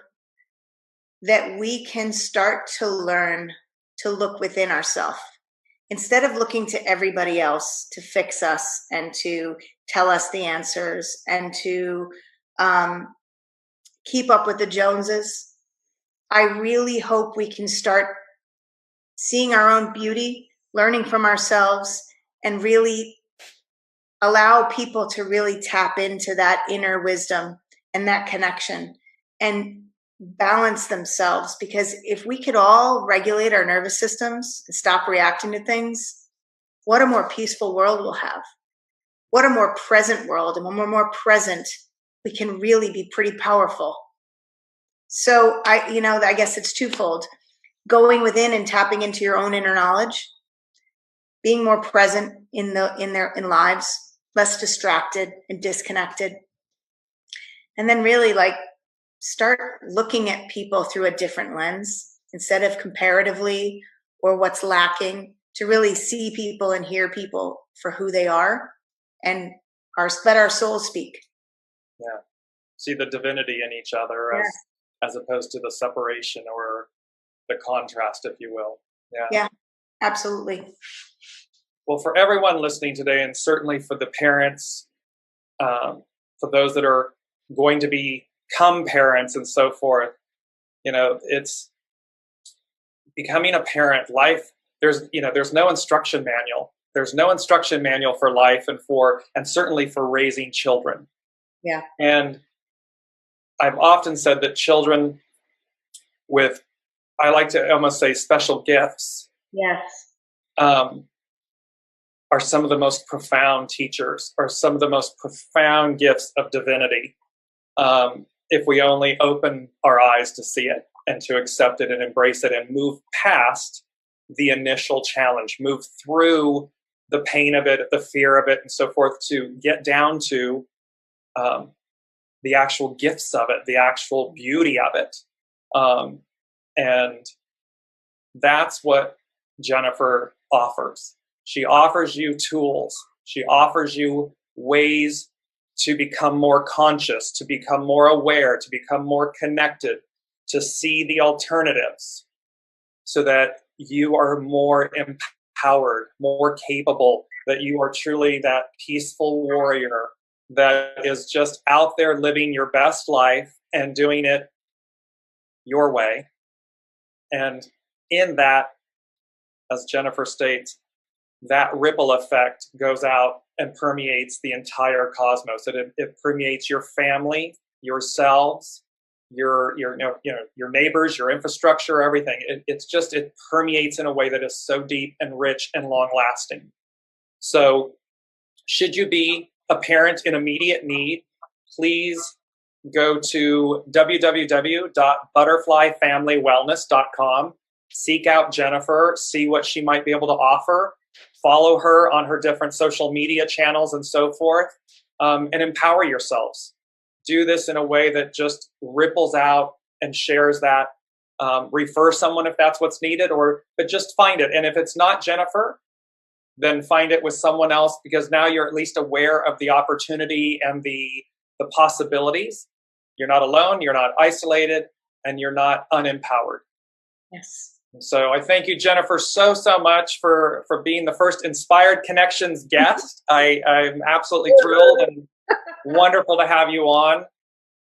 that we can start to learn to look within ourselves. Instead of looking to everybody else to fix us and to tell us the answers and to keep up with the Joneses, I really hope we can start seeing our own beauty, learning from ourselves, and really allow people to really tap into that inner wisdom and that connection and balance themselves. Because if we could all regulate our nervous systems and stop reacting to things, what a more peaceful world we'll have. What a more present world. And when we're more present, we can really be pretty powerful. So I guess it's twofold. Going within and tapping into your own inner knowledge, being more present in lives, less distracted and disconnected. And then really start looking at people through a different lens instead of comparatively or what's lacking, to really see people and hear people for who they are and let our souls speak. Yeah. See the divinity in each other as opposed to the separation or the contrast, if you will. Yeah. Yeah, absolutely. Well, for everyone listening today, and certainly for the parents, for those that are going to become parents and so forth, it's becoming a parent. Life, there's no instruction manual. There's no instruction manual for life and certainly for raising children. Yeah. And I've often said that children with, I like to almost say, special gifts. Yes. Are some of the most profound teachers, or some of the most profound gifts of divinity. If we only open our eyes to see it and to accept it and embrace it and move past the initial challenge, move through the pain of it, the fear of it, and so forth, to get down to the actual gifts of it, the actual beauty of it. And that's what Jennifer offers. She offers you tools. She offers you ways to become more conscious, to become more aware, to become more connected, to see the alternatives so that you are more empowered, more capable, that you are truly that peaceful warrior that is just out there living your best life and doing it your way. And in that, as Jennifer states, that ripple effect goes out and permeates the entire cosmos. It permeates your family, yourselves, your neighbors, your infrastructure, everything. It permeates in a way that is so deep and rich and long lasting. So should you be a parent in immediate need, please go to www.butterflyfamilywellness.com. Seek out Jennifer, see what she might be able to offer, follow her on her different social media channels and so forth, and empower yourselves. Do this in a way that just ripples out and shares that. Refer someone if that's what's needed, but just find it. And if it's not Jennifer, then find it with someone else, because now you're at least aware of the opportunity and the possibilities. You're not alone, you're not isolated, and you're not unempowered. Yes. So I thank you, Jennifer, so much for being the first Inspired Connections guest. I'm absolutely thrilled and wonderful to have you on.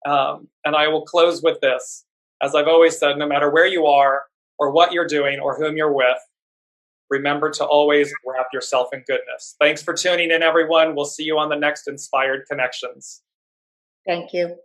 And I will close with this. As I've always said, no matter where you are or what you're doing or whom you're with, remember to always wrap yourself in goodness. Thanks for tuning in, everyone. We'll see you on the next Inspired Connections. Thank you.